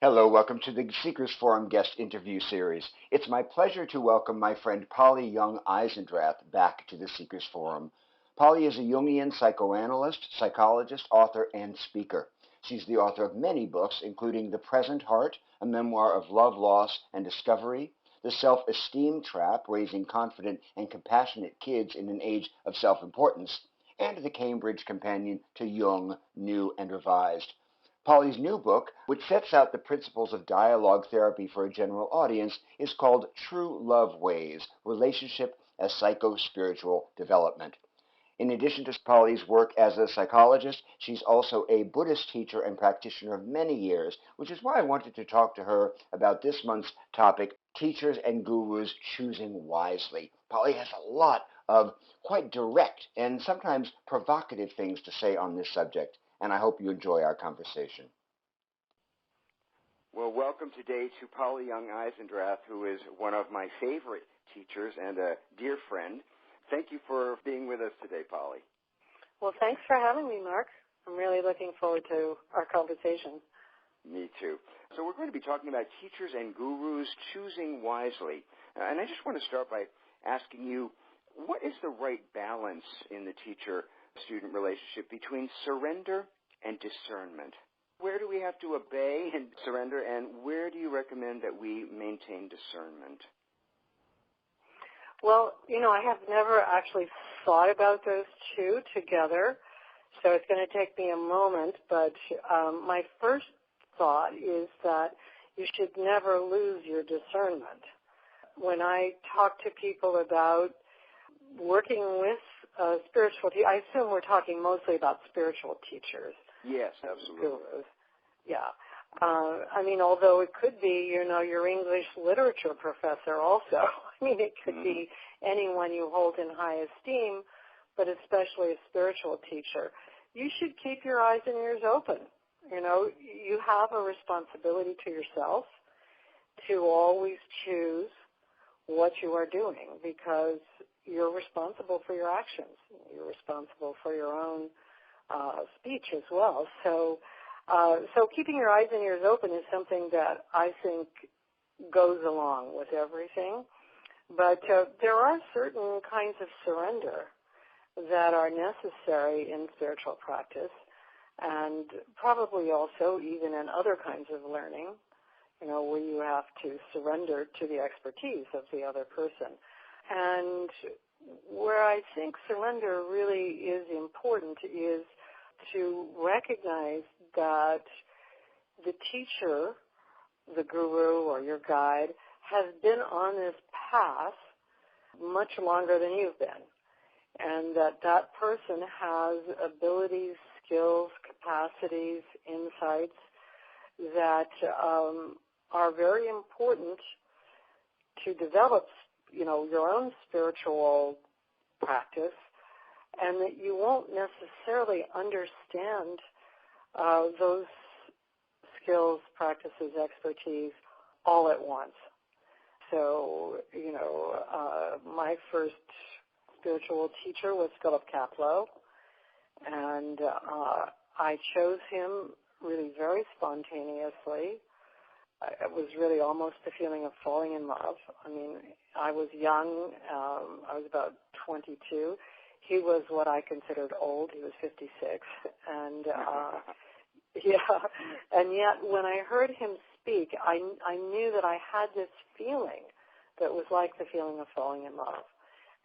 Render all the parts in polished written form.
Hello, welcome to the Seekers Forum guest interview series. It's my pleasure to welcome my friend Polly Young-Eisendrath back to the Seekers Forum. Polly is a Jungian psychoanalyst, psychologist, author, and speaker. She's the author of many books, including The Present Heart, a memoir of love, loss, and discovery, The Self-Esteem Trap, Raising Confident and Compassionate Kids in an Age of Self-Importance, and The Cambridge Companion to Jung, New and Revised. Polly's new book, which sets out the principles of dialogue therapy for a general audience, is called True Love Ways, Relationship as Psycho-Spiritual Development. In addition to Polly's work as a psychologist, she's also a Buddhist teacher and practitioner of many years, which is why I wanted to talk to her about this month's topic, Teachers and Gurus Choosing Wisely. Polly has a lot of quite direct and sometimes provocative things to say on this subject, and I hope you enjoy our conversation. Well, welcome today to Polly Young-Eisendrath, who is one of my favorite teachers and a dear friend. Thank you for being with us today, Polly. Well, thanks for having me, Mark. I'm really looking forward to our conversation. Me too. So we're going to be talking about teachers and gurus choosing wisely. And I just want to start by asking you, what is the right balance in the teacher-student relationship between surrender and discernment? Where do we have to obey and surrender, and where do you recommend that we maintain discernment? Well, I have never actually thought about those two together, so it's going to take me a moment, but my first thought is that you should never lose your discernment. When I talk to people about working with spiritual teachers, I assume we're talking mostly about spiritual teachers. Yes, absolutely. Gurus. Yeah. Although it could be, your English literature professor also. It could be anyone you hold in high esteem, but especially a spiritual teacher. You should keep your eyes and ears open. You have a responsibility to yourself to always choose what you are doing, because you're responsible for your actions. You're responsible for your own speech as well. So keeping your eyes and ears open is something that I think goes along with everything. But there are certain kinds of surrender that are necessary in spiritual practice, and probably also even in other kinds of learning, where you have to surrender to the expertise of the other person. And where I think surrender really is important is to recognize that the teacher, the guru or your guide, has been on this path much longer than you've been, and that person has abilities, skills, capacities, insights that are very important to develop, your own spiritual practice, and that you won't necessarily understand those skills, practices, expertise all at once. So, my first spiritual teacher was Philip Kapleau, and I chose him really very spontaneously. It was really almost the feeling of falling in love. I was young. I was about 22. He was what I considered old. He was 56. And, and yet when I heard him speak, I knew that I had this feeling that was like the feeling of falling in love.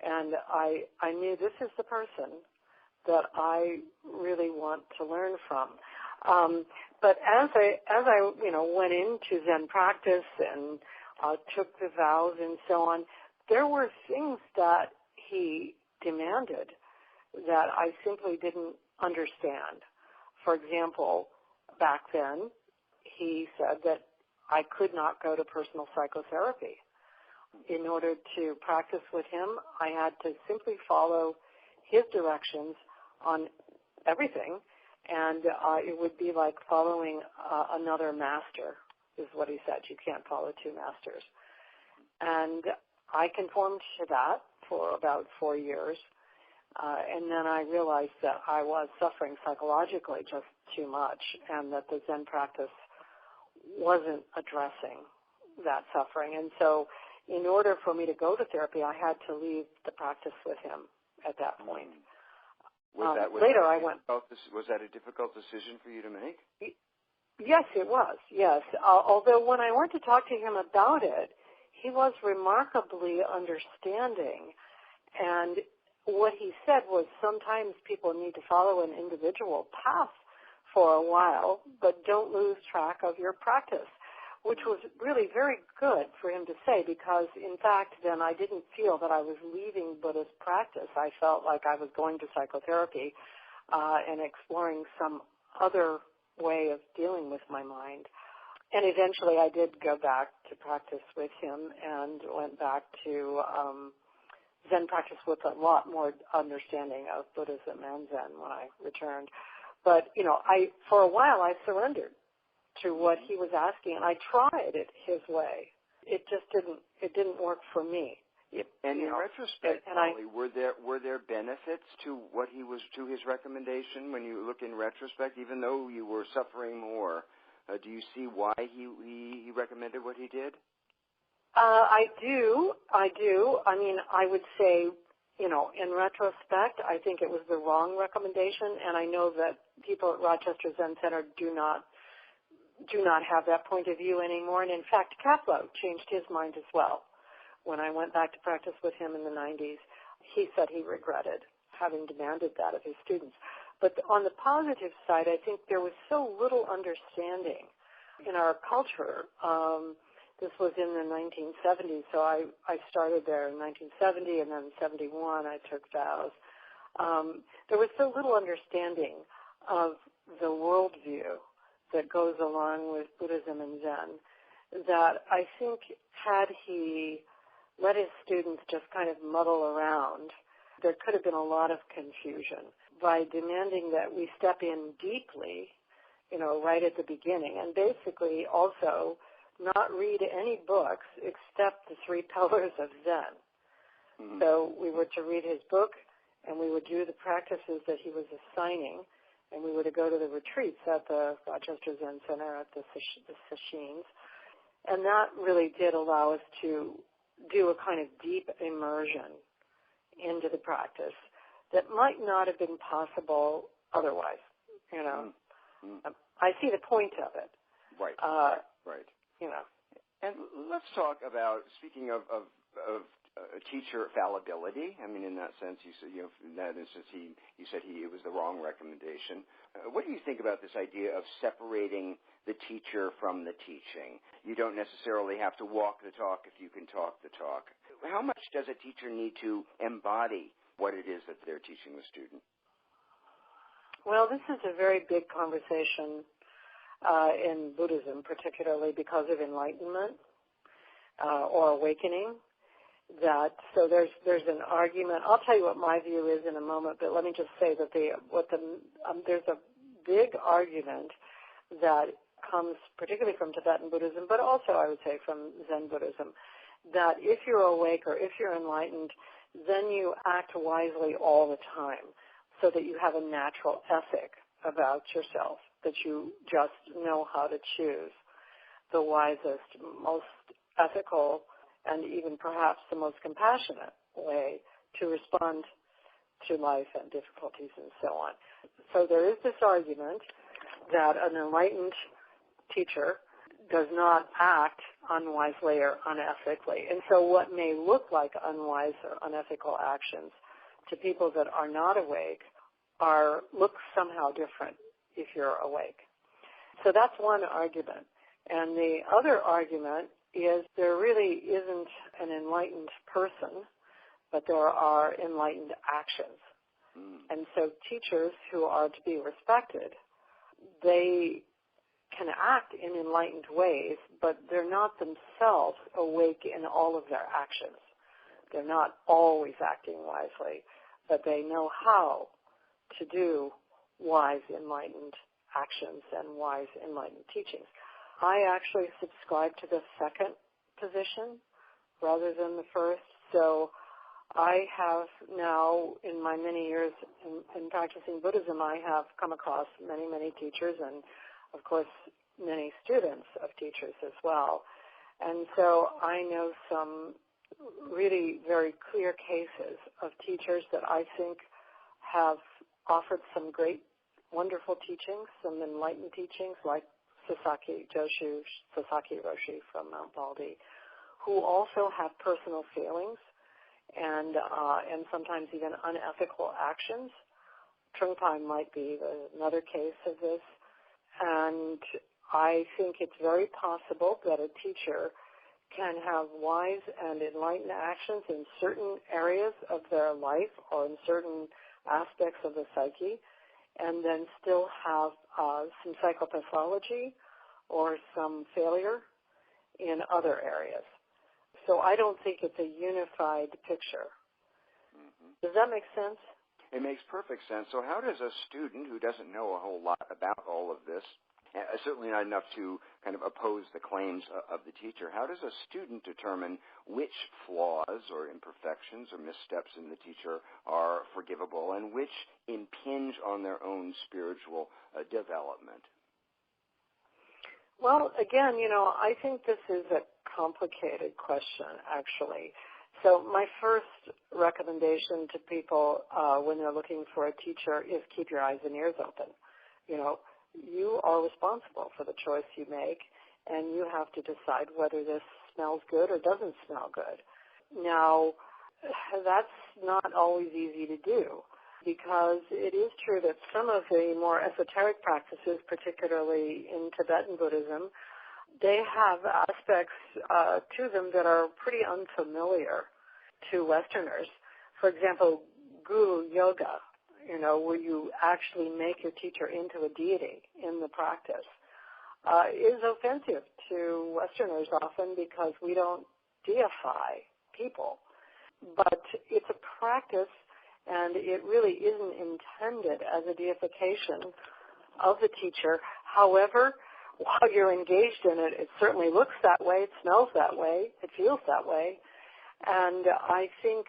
And I knew this is the person that I really want to learn from. But as I went into Zen practice and took the vows and so on, there were things that he demanded that I simply didn't understand. For example, back then, he said that I could not go to personal psychotherapy. In order to practice with him, I had to simply follow his directions on everything, and it would be like following another master, is what he said. You can't follow two masters. And I conformed to that for about 4 years, and then I realized that I was suffering psychologically just too much, and that the Zen practice wasn't addressing that suffering. And so in order for me to go to therapy, I had to leave the practice with him at that point. Was that a difficult decision for you to make? Yes, it was, yes. Although when I went to talk to him about it, he was remarkably understanding. And what he said was sometimes people need to follow an individual path for a while, but don't lose track of your practice, which was really very good for him to say, because, in fact, then I didn't feel that I was leaving Buddhist practice. I felt like I was going to psychotherapy and exploring some other way of dealing with my mind. And eventually I did go back to practice with him and went back to Zen practice with a lot more understanding of Buddhism and Zen when I returned. But, for a while I surrendered to what he was asking, and I tried it his way. It just didn't work for me. And in retrospect, Polly, were there benefits to to his recommendation when you look in retrospect, even though you were suffering more? Do you see why he recommended what he did? I do. I mean, I would say, in retrospect, I think it was the wrong recommendation, and I know that people at Rochester Zen Center do not have that point of view anymore. And in fact, Kaplow changed his mind as well. When I went back to practice with him in the 90s, he said he regretted having demanded that of his students. But on the positive side, I think there was so little understanding in our culture. This was in the 1970s, so I started there in 1970, and then in 71 I took vows. There was so little understanding of the worldview that goes along with Buddhism and Zen that I think had he let his students just kind of muddle around, there could have been a lot of confusion. By demanding that we step in deeply, right at the beginning, and basically also not read any books except the 3 pillars of Zen. Mm-hmm. So we were to read his book, and we would do the practices that he was assigning, and we were to go to the retreats at the Rochester Zen Center at the sessions. And that really did allow us to do a kind of deep immersion into the practice that might not have been possible otherwise. I see the point of it. Right. Right. And let's talk about, speaking of teacher fallibility. I mean, in that sense, you said, in that instance, you said it was the wrong recommendation. What do you think about this idea of separating the teacher from the teaching? You don't necessarily have to walk the talk if you can talk the talk. How much does a teacher need to embody what it is that they're teaching the student? Well, this is a very big conversation in Buddhism, particularly because of enlightenment or awakening. So there's an argument. I'll tell you what my view is in a moment, but let me just say that there's a big argument that comes particularly from Tibetan Buddhism, but also I would say from Zen Buddhism, that if you're awake or if you're enlightened, then you act wisely all the time, so that you have a natural ethic about yourself, that you just know how to choose the wisest, most ethical, and even perhaps the most compassionate way to respond to life and difficulties and so on. So there is this argument that an enlightened teacher does not act unwisely or unethically. And so what may look like unwise or unethical actions to people that are not awake look somehow different if you're awake. So that's one argument. And the other argument is there really isn't an enlightened person, but there are enlightened actions. And so teachers who are to be respected, they can act in enlightened ways, but they're not themselves awake in all of their actions. They're not always acting wisely, but they know how to do wise, enlightened actions and wise, enlightened teachings. I actually subscribe to the second position rather than the first. So I have now, in my many years in practicing Buddhism, I have come across many, many teachers, and of course many students of teachers as well. And so I know some really very clear cases of teachers that I think have offered some great, wonderful teachings, some enlightened teachings, like Sasaki Roshi from Mount Baldy, who also have personal failings and sometimes even unethical actions. Trungpa might be another case of this. And I think it's very possible that a teacher can have wise and enlightened actions in certain areas of their life or in certain aspects of the psyche, and then still have some psychopathology or some failure in other areas. So I don't think it's a unified picture. Mm-hmm. Does that make sense? It makes perfect sense. So how does a student who doesn't know a whole lot about all of this, certainly not enough to kind of oppose the claims of the teacher, how does a student determine which flaws or imperfections or missteps in the teacher are forgivable and which impinge on their own spiritual development? Well, again, I think this is a complicated question, actually. So my first recommendation to people when they're looking for a teacher is keep your eyes and ears open. You are responsible for the choice you make, and you have to decide whether this smells good or doesn't smell good. Now, that's not always easy to do, because it is true that some of the more esoteric practices, particularly in Tibetan Buddhism, they have aspects to them that are pretty unfamiliar to Westerners. For example, guru yoga, where you actually make your teacher into a deity in the practice, is offensive to Westerners often because we don't deify people. But it's a practice, and it really isn't intended as a deification of the teacher. However, while you're engaged in it, it certainly looks that way, it smells that way, it feels that way. And I think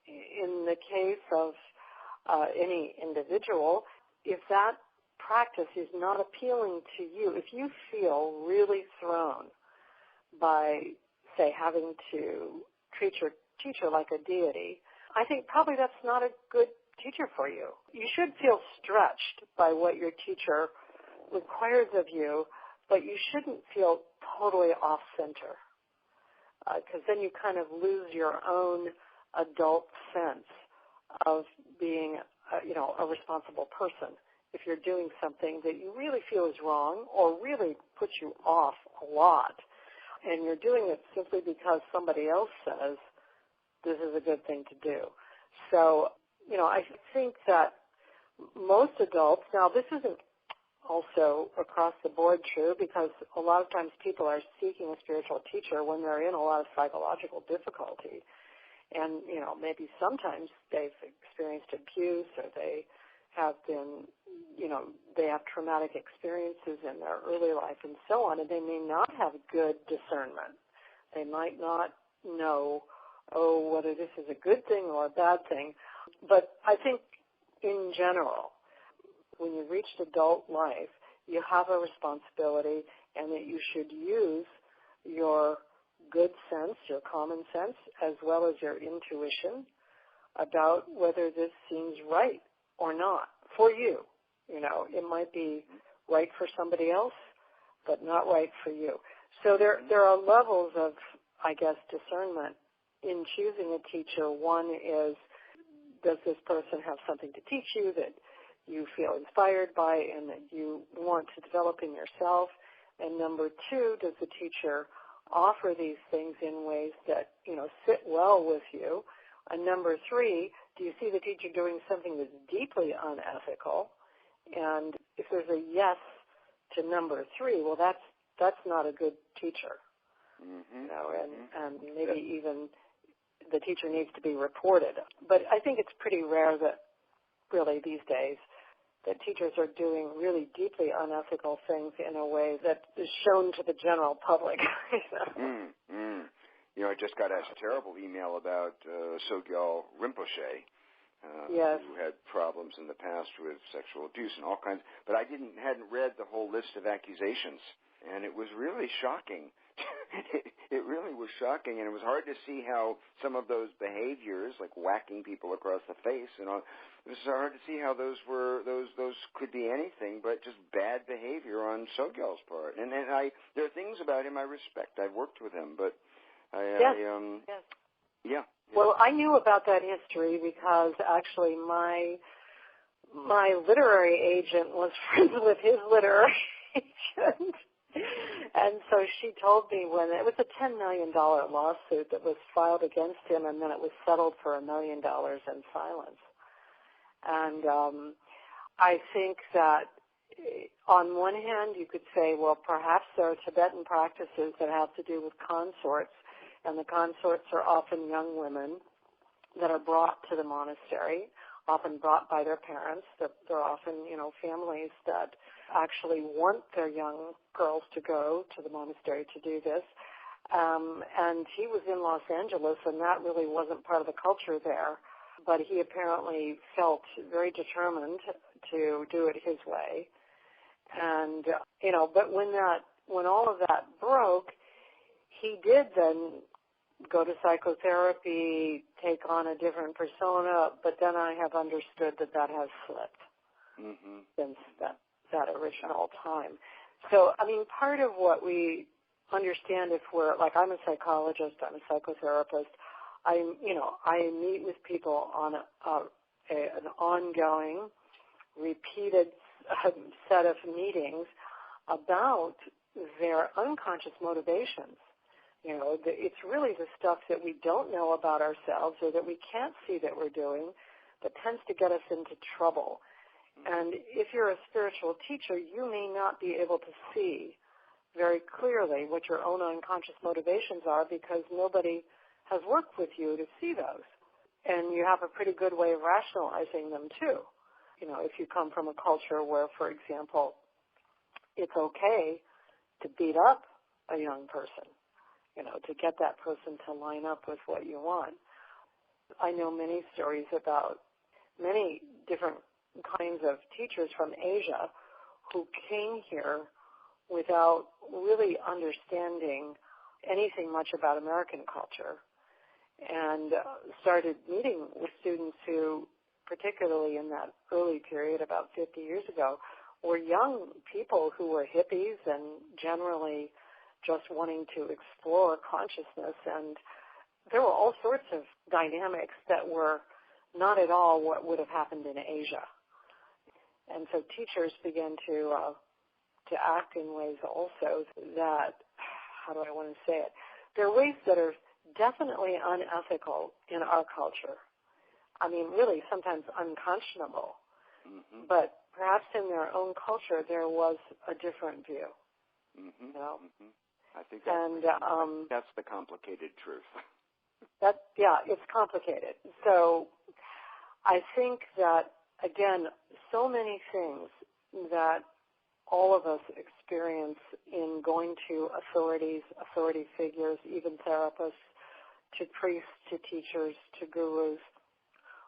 in the case of any individual, if that practice is not appealing to you, if you feel really thrown by, say, having to treat your teacher like a deity, I think probably that's not a good teacher for you. You should feel stretched by what your teacher requires of you, but you shouldn't feel totally off-center, because then you kind of lose your own adult sense of being, a responsible person. If you're doing something that you really feel is wrong or really puts you off a lot, and you're doing it simply because somebody else says this is a good thing to do. So, I think that most adults, now this isn't also across the board true, because a lot of times people are seeking a spiritual teacher when they're in a lot of psychological difficulty. And, maybe sometimes they've experienced abuse, or they have been, they have traumatic experiences in their early life and so on, and they may not have good discernment. They might not know, whether this is a good thing or a bad thing. But I think in general, when you've reached adult life, you have a responsibility, and that you should use your good sense, your common sense, as well as your intuition about whether this seems right or not for you. It might be right for somebody else, but not right for you. So there are levels of, I guess, discernment in choosing a teacher. One is, does this person have something to teach you that you feel inspired by and that you want to develop in yourself? And number two, does the teacher offer these things in ways that, sit well with you? And number three, do you see the teacher doing something that's deeply unethical? And if there's a yes to number three, well, that's not a good teacher. Mm-hmm. And maybe even the teacher needs to be reported. But I think it's pretty rare that really these days that teachers are doing really deeply unethical things in a way that is shown to the general public. I just got a terrible email about Sogyal Rinpoche, Yes. who had problems in the past with sexual abuse and all kinds. But I hadn't read the whole list of accusations, and it was really shocking. It really was shocking, and it was hard to see how some of those behaviors, like whacking people across the face, and all, it was hard to see how those could be anything but just bad behavior on Sogyal's part. And there are things about him I respect. I've worked with him, but Yes. Yeah. Well, I knew about that history because actually my literary agent was friends with his literary agent. And so she told me when it was a $10 million lawsuit that was filed against him, and then it was settled for $1 million in silence. And I think that on one hand you could say, well, perhaps there are Tibetan practices that have to do with consorts, and the consorts are often young women that are brought to the monastery, often brought by their parents. They're often, families that actually want their young girls to go to the monastery to do this. And he was in Los Angeles, and that really wasn't part of the culture there. But he apparently felt very determined to do it his way. And, but when all of that broke, he did then go to psychotherapy, take on a different persona, but then I have understood that has slipped since that original time. So, part of what we understand if we're, like, I'm a psychologist, I'm a psychotherapist, I meet with people on an ongoing, repeated set of meetings about their unconscious motivations. It's really the stuff that we don't know about ourselves or that we can't see that we're doing that tends to get us into trouble. And if you're a spiritual teacher, you may not be able to see very clearly what your own unconscious motivations are because nobody has worked with you to see those. And you have a pretty good way of rationalizing them, too. If you come from a culture where, for example, it's okay to beat up a young person, to get that person to line up with what you want. I know many stories about many different kinds of teachers from Asia who came here without really understanding anything much about American culture and started meeting with students who, particularly in that early period about 50 years ago, were young people who were hippies and generally just wanting to explore consciousness. And there were all sorts of dynamics that were not at all what would have happened in Asia. And so teachers began to act in ways also that, how do I want to say it? There are ways that are definitely unethical in our culture. Really sometimes unconscionable. But perhaps in their own culture there was a different view. I think that's the complicated truth. It's complicated. So I think that, again, so many things that all of us experience in going to authorities, authority figures, even therapists, to priests, to teachers, to gurus,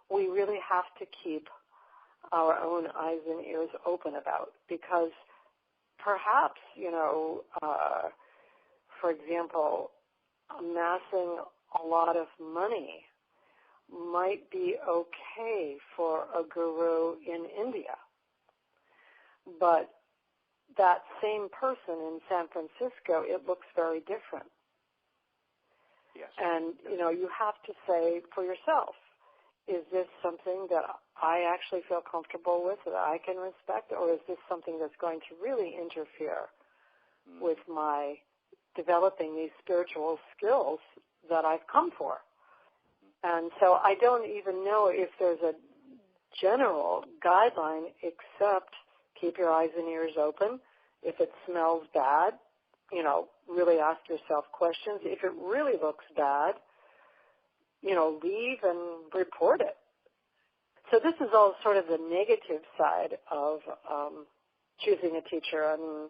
we really have to keep our own eyes and ears open about, because perhaps, for example, amassing a lot of money might be okay for a guru in India, but that same person in San Francisco, it looks very different. Yes. And, you have to say for yourself, is this something that I actually feel comfortable with, that I can respect, or is this something that's going to really interfere with my developing these spiritual skills that I've come for? And so I don't even know if there's a general guideline except keep your eyes and ears open. If it smells bad, really ask yourself questions. If it really looks bad, leave and report it. So this is all sort of the negative side of choosing a teacher. And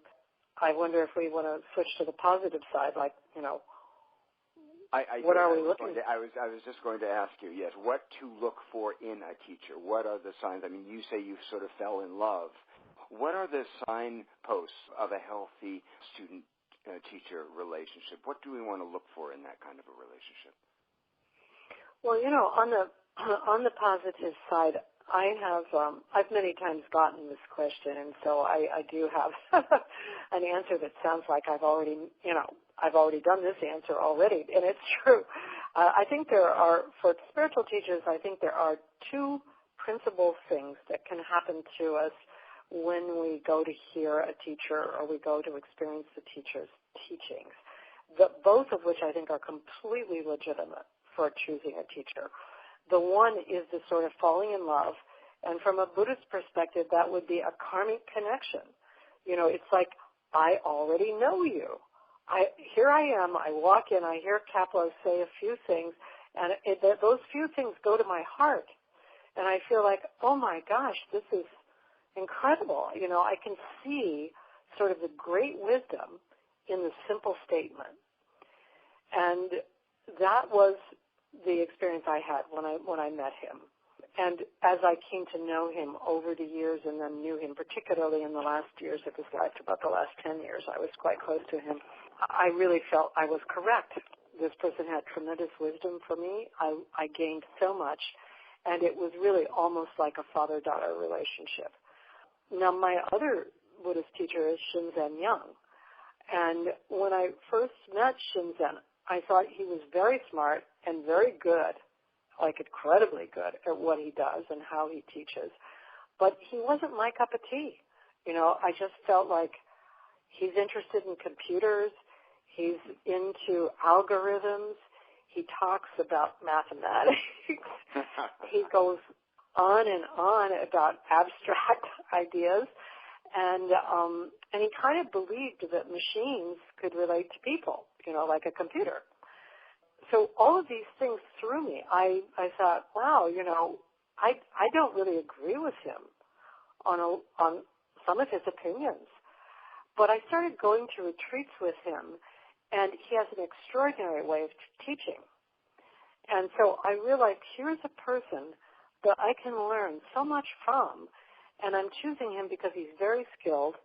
I wonder if we want to switch to the positive side, like, What are we looking for? I was just going to ask you, yes, what to look for in a teacher. What are the signs? I mean, you say you sort of fell in love. What are the signposts of a healthy student-teacher relationship? What do we want to look for in that kind of a relationship? Well, on the positive side, I've many times gotten this question, and so I do have an answer that sounds like I've already done this answer already, and it's true. I think for spiritual teachers, I think there are two principal things that can happen to us when we go to hear a teacher or we go to experience the teacher's teachings, both of which I think are completely legitimate for choosing a teacher. The one is the sort of falling in love, and from a Buddhist perspective, that would be a karmic connection. It's like, I already know you. Here I am, I walk in, I hear Kapleau say a few things, and those few things go to my heart. And I feel like, oh my gosh, this is incredible. I can see sort of the great wisdom in the simple statement. And that was the experience I had when I met him. And as I came to know him over the years and then knew him particularly in the last years of his life, about the last 10 years, I was quite close to him. I really felt I was correct. This person had tremendous wisdom for me. I gained so much, and it was really almost like a father-daughter relationship. Now, my other Buddhist teacher is Shinzen Young. And when I first met Shinzen, I thought he was very smart and very good, like incredibly good at what he does and how he teaches. But he wasn't my cup of tea. I just felt like he's interested in computers. He's into algorithms. He talks about mathematics. He goes on and on about abstract ideas. And he kind of believed that machines could relate to people, like a computer. So all of these things threw me. I thought, wow, I don't really agree with him on some of his opinions. But I started going to retreats with him, and he has an extraordinary way of teaching. And so I realized here's a person that I can learn so much from, and I'm choosing him because he's very skilled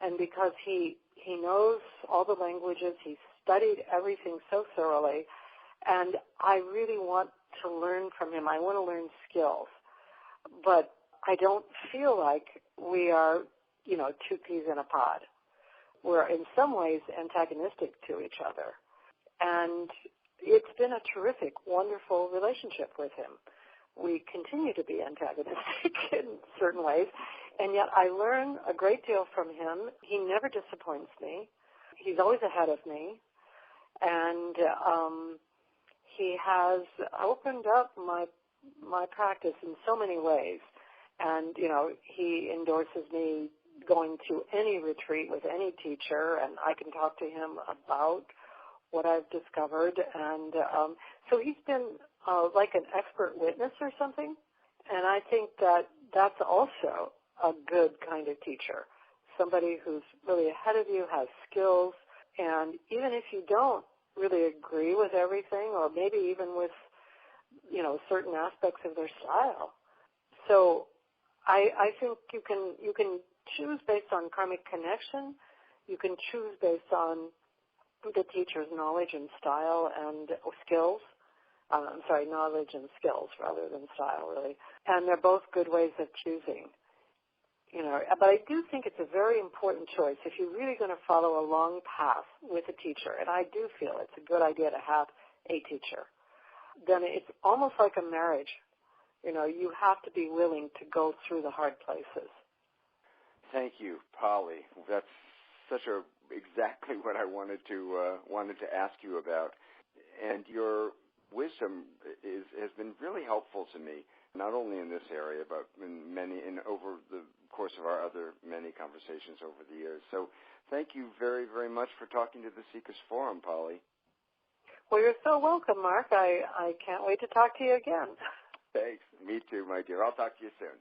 and because he knows all the languages. He's studied everything so thoroughly, and I really want to learn from him. I want to learn skills, but I don't feel like we are, two peas in a pod. We're in some ways antagonistic to each other, and it's been a terrific, wonderful relationship with him. We continue to be antagonistic in certain ways, and yet I learn a great deal from him. He never disappoints me. He's always ahead of me, and he has opened up my practice in so many ways. And, he endorses me going to any retreat with any teacher, and I can talk to him about what I've discovered. And so he's been like an expert witness or something. And I think that that's also a good kind of teacher, somebody who's really ahead of you, has skills, and even if you don't really agree with everything, or maybe even with, certain aspects of their style. So I think you can choose based on karmic connection. You can choose based on the teacher's knowledge and style and skills. Knowledge and skills rather than style, really. And they're both good ways of choosing. But I do think it's a very important choice if you're really going to follow a long path with a teacher, and I do feel it's a good idea to have a teacher, then it's almost like a marriage. You have to be willing to go through the hard places. Thank you, Polly. That's exactly what I wanted to ask you about. And your wisdom has been really helpful to me, not only in this area, but in over the course of our other many conversations over the years. So thank you very, very much for talking to the Seekers Forum, Polly. Well, you're so welcome, Mark. I can't wait to talk to you again. Thanks. Me too, my dear. I'll talk to you soon.